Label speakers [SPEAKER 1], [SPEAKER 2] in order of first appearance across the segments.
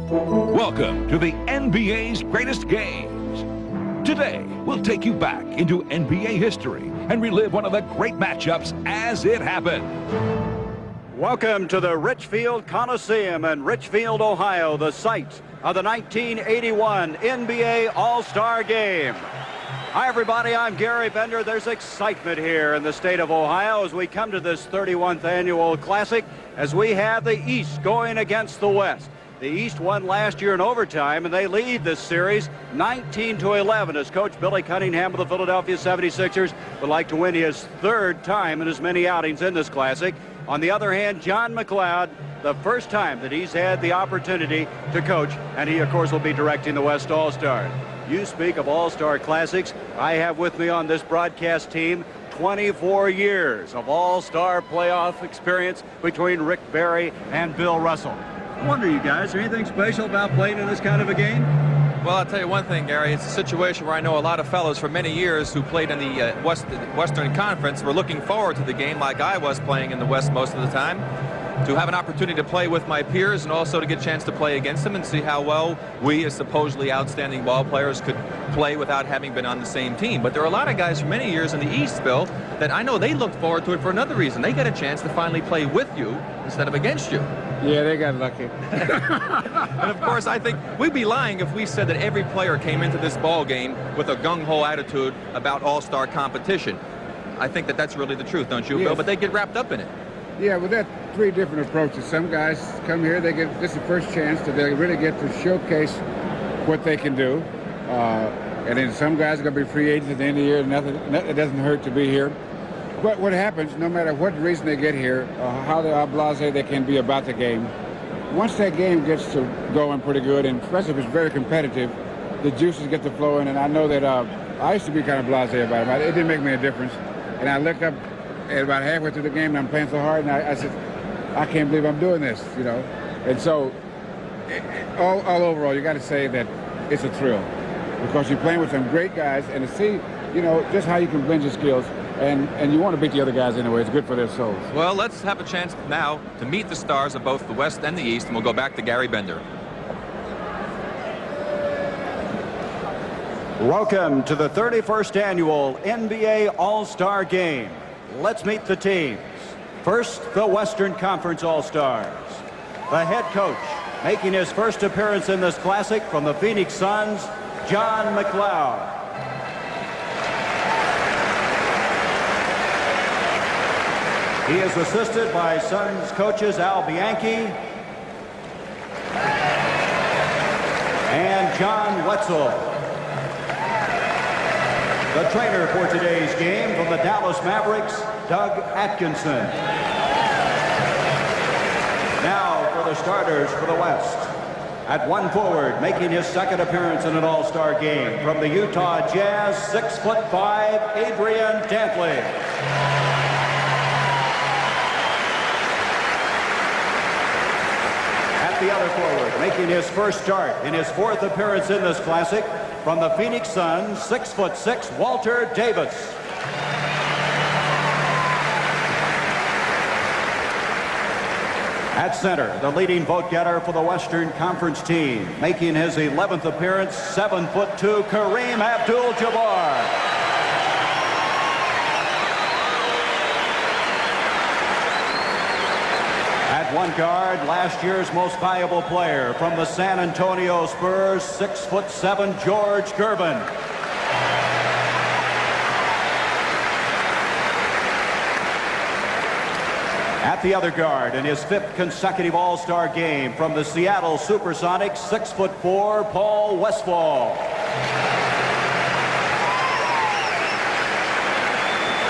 [SPEAKER 1] Welcome to the NBA's greatest games. Today, we'll take you back into NBA history and relive one of the great matchups as it happened.
[SPEAKER 2] Welcome to the Richfield Coliseum in Richfield, Ohio, the site of the 1981 NBA All-Star Game. Hi, everybody. I'm Gary Bender. There's excitement here in the state of Ohio as we come to this 31st annual Classic as we have the East going against the West. The East won last year in overtime, and they lead this series 19-11 as Coach Billy Cunningham of the Philadelphia 76ers would like to win his third time in as many outings in this Classic. On the other hand, John McLeod, the first time that he's had the opportunity to coach, and he, of course, will be directing the West All-Stars. You speak of All-Star Classics. I have with me on this broadcast team 24 years of All-Star playoff experience between Rick Barry and Bill Russell. I wonder, you guys, is there anything special about playing in this kind of a game?
[SPEAKER 3] Well, I'll tell you one thing, Gary. It's a situation where I know a lot of fellows for many years who played in the Western Conference were looking forward to the game like I was playing in the West most of the time, to have an opportunity to play with my peers and also to get a chance to play against them and see how well we as supposedly outstanding ball players could play without having been on the same team. But there are a lot of guys for many years in the East, Bill, that I know they looked forward to it for another reason. They got a chance to finally play with you instead of against you.
[SPEAKER 4] Yeah, they got lucky.
[SPEAKER 3] And of course, I think we'd be lying if we said that every player came into this ball game with a gung-ho attitude about all-star competition. I think that that's really the truth, don't you,
[SPEAKER 4] Yes.
[SPEAKER 3] Bill? But they get wrapped up in it.
[SPEAKER 4] Yeah, well, there are three different approaches. Some guys come here, this is the first chance that they really get to showcase what they can do. And then some guys are going to be free agents at the end of the year. It doesn't hurt to be here. But what happens, no matter what reason they get here, how blasé they can be about the game, once that game gets to going pretty good, and especially if it's very competitive, the juices get to flowing. And I know that I used to be kind of blasé about it. It didn't make me a difference. And I looked up at about halfway through the game, and I'm playing so hard, and I said, I can't believe I'm doing this, you know. And so, all overall, you got to say that it's a thrill because you're playing with some great guys, and to see, you know, just how you can blend your skills. And you want to beat the other guys anyway. It's good for their souls.
[SPEAKER 3] Well, let's have a chance now to meet the stars of both the West and the East, and we'll go back to Gary Bender.
[SPEAKER 2] Welcome to the 31st annual NBA All-Star Game. Let's meet the teams. First, the Western Conference All-Stars. The head coach, making his first appearance in this Classic from the Phoenix Suns, John McLeod. He is assisted by Suns coaches Al Bianchi and John Wetzel. The trainer for today's game from the Dallas Mavericks, Doug Atkinson. Now for the starters for the West. At one forward, making his second appearance in an All-Star game from the Utah Jazz, 6'5", Adrian Dantley. The other forward, making his first start in his fourth appearance in this Classic, from the Phoenix Suns, 6'6", Walter Davis. At center, the leading vote getter for the Western Conference team, making his 11th appearance, 7'2", Kareem Abdul-Jabbar. One guard, last year's most valuable player from the San Antonio Spurs, 6'7", George Gervin. At the other guard, in his fifth consecutive All-Star game from the Seattle Supersonics, 6'4", Paul Westphal.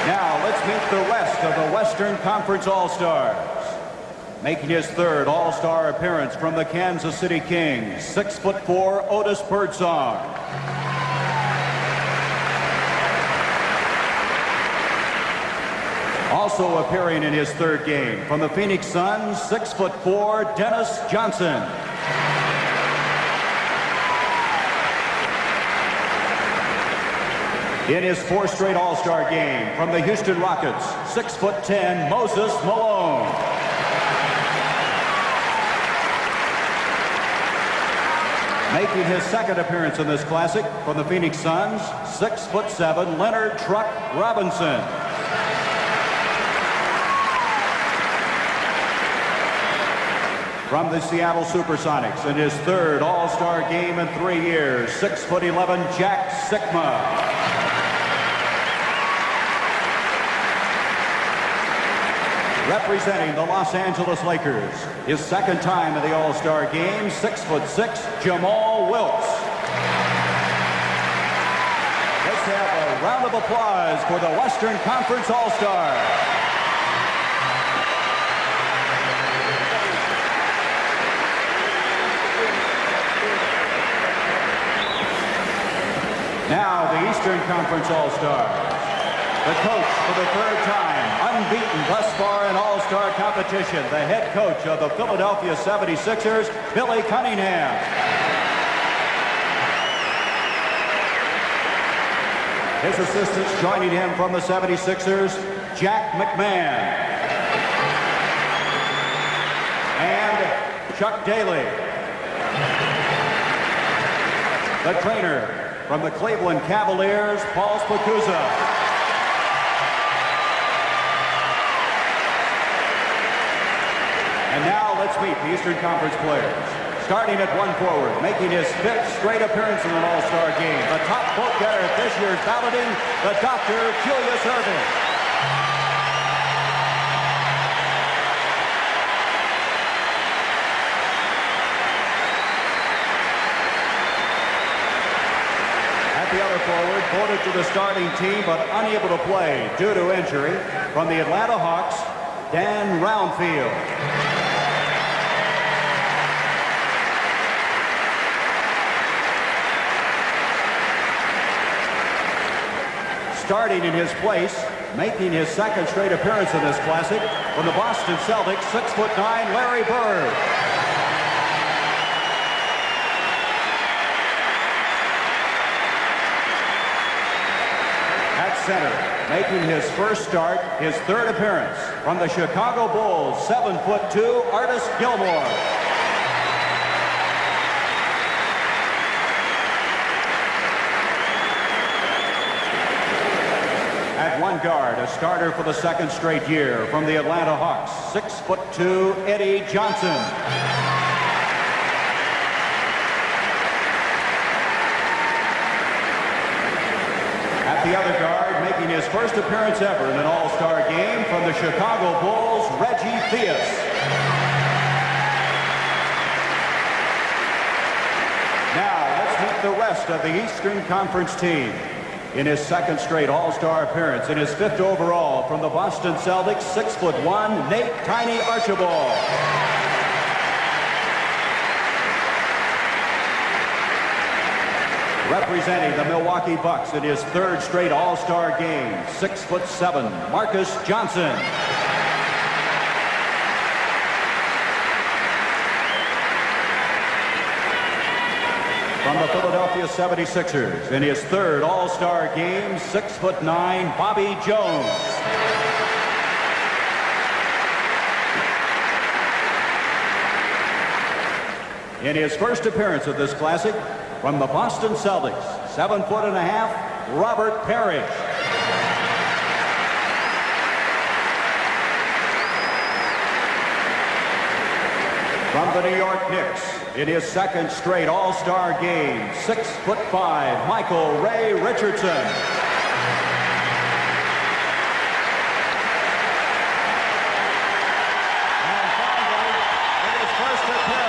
[SPEAKER 2] Now let's meet the rest of the Western Conference All-Stars. Making his third All-Star appearance from the Kansas City Kings, 6'4", Otis Birdsong. Also appearing in his third game from the Phoenix Suns, 6'4", Dennis Johnson. In his fourth straight All-Star game from the Houston Rockets, 6'10", Moses Malone. Making his second appearance in this classic from the Phoenix Suns, 6'7", Leonard Truck Robinson. From the Seattle Supersonics, in his third All-Star game in 3 years, 6'11", Jack Sikma. Representing the Los Angeles Lakers, his second time in the All-Star game, 6'6", Jamal Wilkes. Let's have a round of applause for the Western Conference All-Star. Now the Eastern Conference All-Stars. The coach for the third time, unbeaten thus far in All-Star competition, the head coach of the Philadelphia 76ers, Billy Cunningham. His assistants joining him from the 76ers, Jack McMahon and Chuck Daly. The trainer from the Cleveland Cavaliers, Paul Spicuzza. And now let's meet the Eastern Conference players. Starting at one forward, making his 5th straight appearance in an All-Star game, the top vote getter at this year's balloting, the Dr. Julius Erving. At the other forward, voted to the starting team but unable to play due to injury, from the Atlanta Hawks, Dan Roundfield. Starting in his place, making his second straight appearance in this classic, from the Boston Celtics, 6'9", Larry Bird. At center, making his first start, his third appearance, from the Chicago Bulls, 7'2", Artis Gilmore. At one guard, a starter for the second straight year, from the Atlanta Hawks, 6'2", Eddie Johnson. At the other guard, making his first appearance ever in an All-Star game, from the Chicago Bulls, Reggie Theus. Now, let's meet the rest of the Eastern Conference team. In his second straight All-Star appearance, in his 5th overall, from the Boston Celtics, 6'1", Nate Tiny Archibald. Representing the Milwaukee Bucks in his 3rd straight All-Star game, 6'7", Marcus Johnson. From the Philadelphia 76ers, in his 3rd All-Star game, 6'9", Bobby Jones. In his first appearance of this classic, from the Boston Celtics, 7'1", Robert Parrish. From the New York Knicks, in his 2nd straight All-Star game, 6'5", Michael Ray Richardson. And finally, in his first appearance